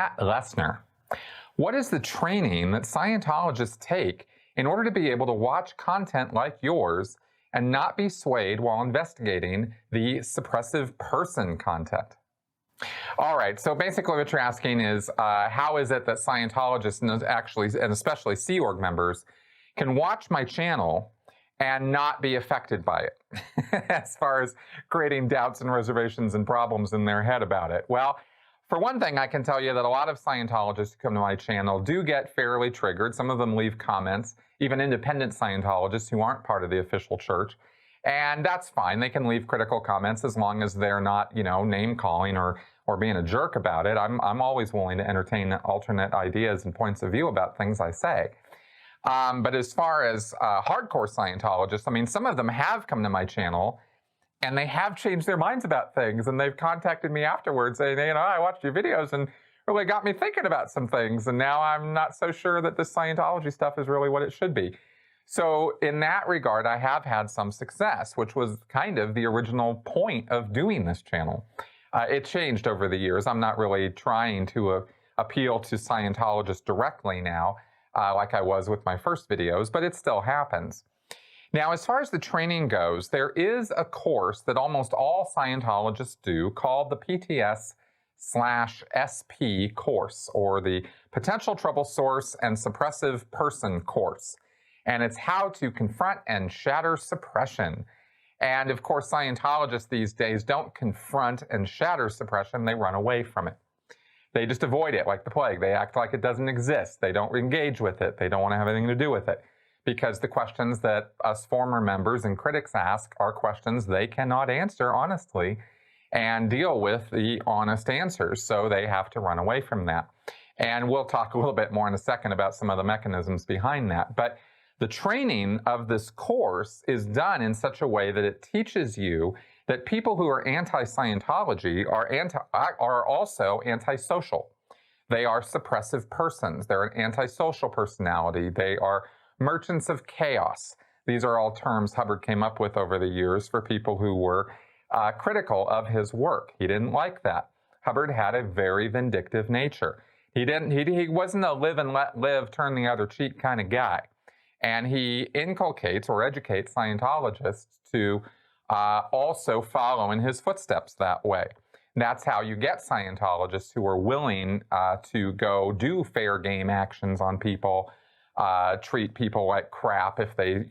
Pat Lessner. What is the training that Scientologists take in order to be able to watch content like yours and not be swayed while investigating the suppressive person content? All right, so basically what you're asking is how is it that Scientologists and especially Sea Org members can watch my channel and not be affected by it as far as creating doubts and reservations and problems in their head about it? Well, for one thing, I can tell you that a lot of Scientologists who come to my channel do get fairly triggered. Some of them leave comments, even independent Scientologists who aren't part of the official church. And that's fine. They can leave critical comments as long as they're not, name calling or being a jerk about it. I'm always willing to entertain alternate ideas and points of view about things I say. But as far as hardcore Scientologists, I mean, some of them have come to my channel and they have changed their minds about things, and they've contacted me afterwards saying, I watched your videos and really got me thinking about some things, and now I'm not so sure that this Scientology stuff is really what it should be. So in that regard, I have had some success, which was kind of the original point of doing this channel. It changed over the years. I'm not really trying to appeal to Scientologists directly now, like I was with my first videos, but it still happens. Now, as far as the training goes, there is a course that almost all Scientologists do called the PTS/SP course, or the Potential Trouble Source and Suppressive Person course. And it's how to confront and shatter suppression. And of course, Scientologists these days don't confront and shatter suppression, they run away from it. They just avoid it like the plague. They act like it doesn't exist. They don't engage with it. They don't want to have anything to do with it. Because the questions that us former members and critics ask are questions they cannot answer honestly and deal with the honest answers. So they have to run away from that. And we'll talk a little bit more in a second about some of the mechanisms behind that. But the training of this course is done in such a way that it teaches you that people who are anti-Scientology are also antisocial. They are suppressive persons. They're an antisocial personality. They are merchants of chaos. These are all terms Hubbard came up with over the years for people who were critical of his work. He didn't like that. Hubbard had a very vindictive nature. He wasn't a live and let live, turn the other cheek kind of guy. And he inculcates or educates Scientologists to also follow in his footsteps that way. That's how you get Scientologists who are willing to go do fair game actions on people, treat people like crap if they,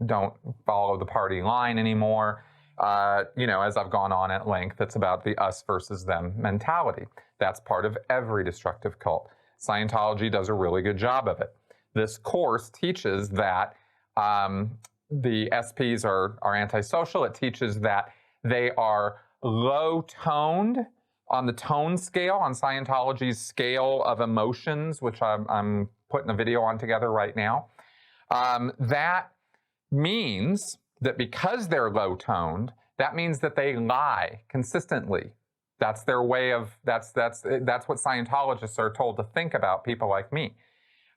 don't follow the party line anymore. As I've gone on at length, it's about the us versus them mentality. That's part of every destructive cult. Scientology does a really good job of it. This course teaches that the SPs are antisocial. It teaches that they are low-toned on the tone scale, on Scientology's scale of emotions, which I'm putting a video on together right now. That means that because they're low-toned, that means that they lie consistently. That's their way of, that's what Scientologists are told to think about people like me.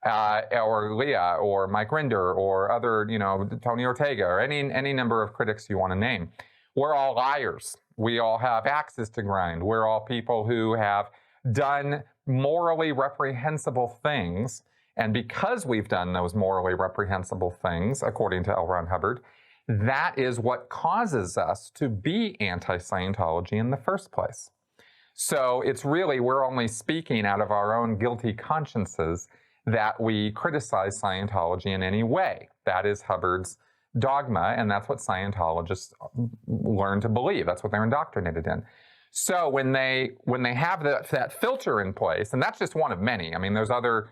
Or Leah, or Mike Rinder, or other, Tony Ortega, or any number of critics you want to name. We're all liars. We all have axes to grind. We're all people who have done morally reprehensible things, and because we've done those morally reprehensible things, according to L. Ron Hubbard, that is what causes us to be anti-Scientology in the first place. So it's really, we're only speaking out of our own guilty consciences that we criticize Scientology in any way. That is Hubbard's dogma, and that's what Scientologists learn to believe. That's what they're indoctrinated in. So when they have that filter in place, and that's just one of many. I mean, there's a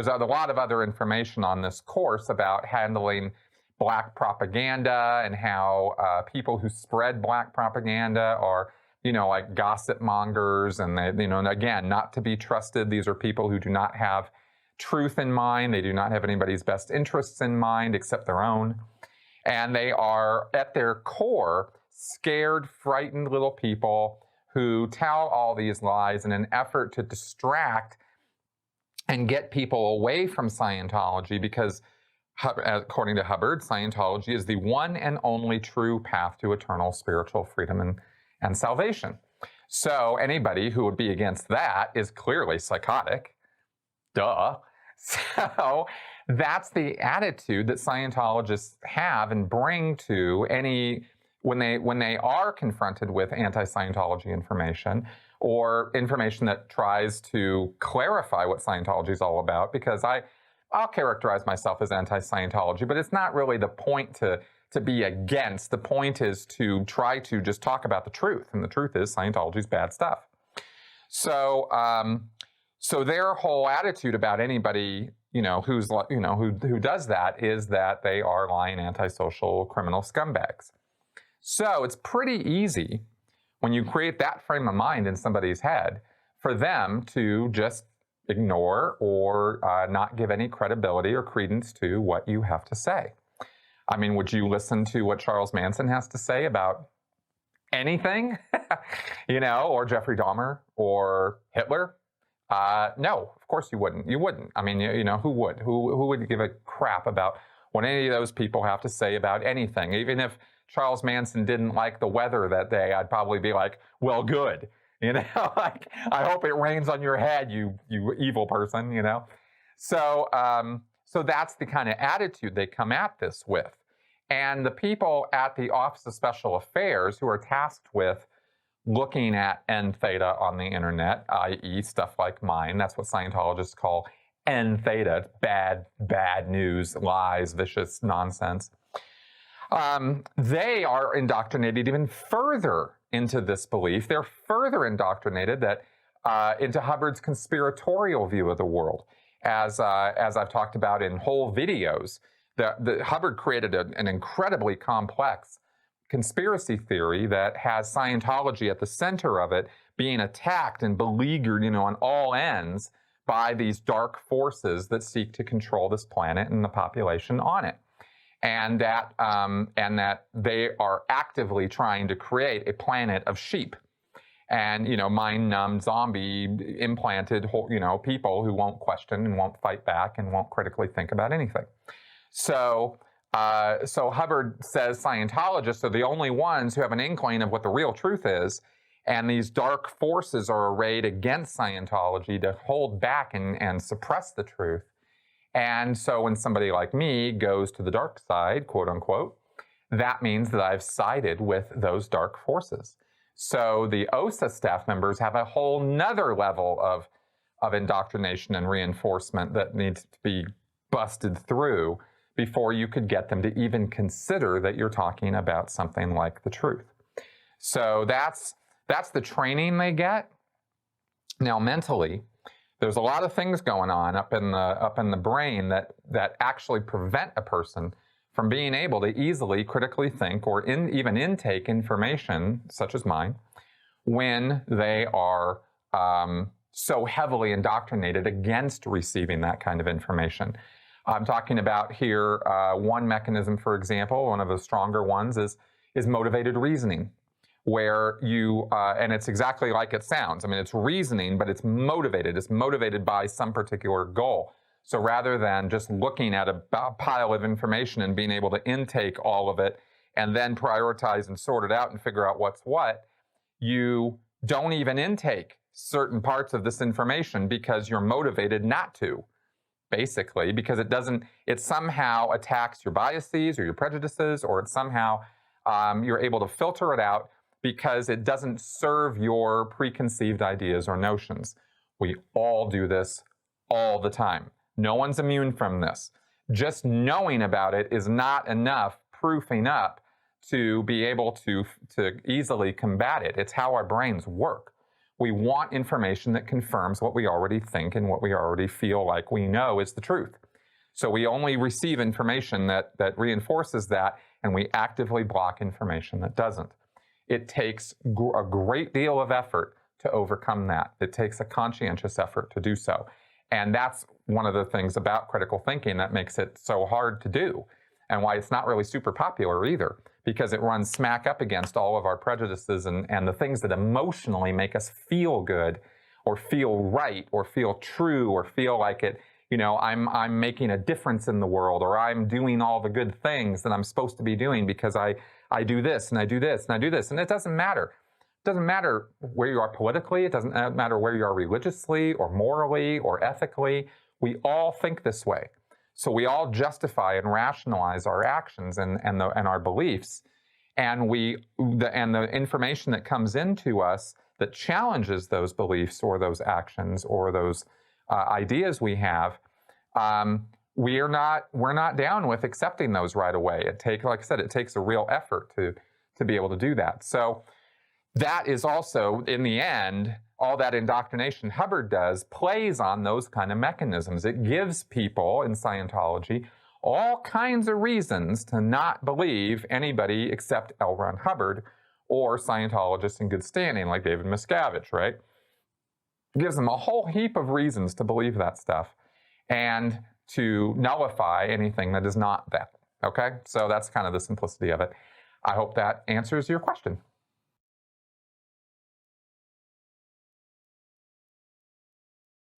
lot of other information on this course about handling black propaganda and how people who spread black propaganda are, like gossip mongers, and they, again, not to be trusted. These are people who do not have truth in mind. They do not have anybody's best interests in mind except their own. And they are, at their core, scared, frightened little people who tell all these lies in an effort to distract and get people away from Scientology, because, according to Hubbard, Scientology is the one and only true path to eternal spiritual freedom and salvation. So anybody who would be against that is clearly psychotic. Duh. So that's the attitude that Scientologists have and bring to any when they are confronted with anti-Scientology information or information that tries to clarify what Scientology is all about, because I'll characterize myself as anti-Scientology, but it's not really the point to be against. The point is to try to just talk about the truth, and the truth is Scientology's bad stuff. So so their whole attitude about anybody, who does that is that they are lying, antisocial, criminal scumbags. So it's pretty easy when you create that frame of mind in somebody's head for them to just ignore or not give any credibility or credence to what you have to say. I mean, would you listen to what Charles Manson has to say about anything, or Jeffrey Dahmer or Hitler? No, of course you wouldn't. You wouldn't. I mean, who would? Who would give a crap about what any of those people have to say about anything? Even if Charles Manson didn't like the weather that day, I'd probably be like, well, good. Like, I hope it rains on your head, you evil person, So, so that's the kind of attitude they come at this with. And the people at the Office of Special Affairs who are tasked with looking at N theta on the internet, i.e. stuff like mine, that's what Scientologists call N theta, bad news, lies, vicious nonsense. They are indoctrinated even further into this belief. They're further indoctrinated that into Hubbard's conspiratorial view of the world. As I've talked about in whole videos, Hubbard created an incredibly complex conspiracy theory that has Scientology at the center of it, being attacked and beleaguered, on all ends by these dark forces that seek to control this planet and the population on it. And that they are actively trying to create a planet of sheep and, mind-numbed, zombie implanted, people who won't question and won't fight back and won't critically think about anything. So Hubbard says Scientologists are the only ones who have an inkling of what the real truth is, and these dark forces are arrayed against Scientology to hold back and suppress the truth. And so when somebody like me goes to the dark side, quote unquote, that means that I've sided with those dark forces. So the OSA staff members have a whole nother level of indoctrination and reinforcement that needs to be busted through before you could get them to even consider that you're talking about something like the truth. So that's the training they get. Now mentally, there's a lot of things going on up in the brain that actually prevent a person from being able to easily critically think or even intake information such as mine when they are so heavily indoctrinated against receiving that kind of information. I'm talking about here one mechanism, for example, one of the stronger ones is motivated reasoning, where you, and it's exactly like it sounds. I mean, it's reasoning, but it's motivated. It's motivated by some particular goal. So rather than just looking at a pile of information and being able to intake all of it and then prioritize and sort it out and figure out what's what, you don't even intake certain parts of this information because you're motivated not to, basically, because it somehow attacks your biases or your prejudices, or it somehow you're able to filter it out because it doesn't serve your preconceived ideas or notions. We all do this all the time. No one's immune from this. Just knowing about it is not enough proofing up to be able to easily combat it. It's how our brains work. We want information that confirms what we already think and what we already feel like we know is the truth. So we only receive information that reinforces that, and we actively block information that doesn't. It takes a great deal of effort to overcome that. It takes a conscientious effort to do so. And that's one of the things about critical thinking that makes it so hard to do, and why it's not really super popular either, because it runs smack up against all of our prejudices and the things that emotionally make us feel good or feel right or feel true or feel like it, I'm making a difference in the world, or I'm doing all the good things that I'm supposed to be doing because I do this and I do this and I do this. And it doesn't matter. doesn't matter where you are politically, it doesn't matter where you are religiously or morally or ethically. We all think this way. So we all justify and rationalize our actions and our beliefs. And the information that comes into us that challenges those beliefs or those actions or those ideas we have, we're not down with accepting those right away. Like I said, it takes a real effort to be able to do that. So that is also, in the end, all that indoctrination Hubbard does plays on those kind of mechanisms. It gives people in Scientology all kinds of reasons to not believe anybody except L. Ron Hubbard or Scientologists in good standing like David Miscavige, right? Gives them a whole heap of reasons to believe that stuff and to nullify anything that is not that, okay? So that's kind of the simplicity of it. I hope that answers your question.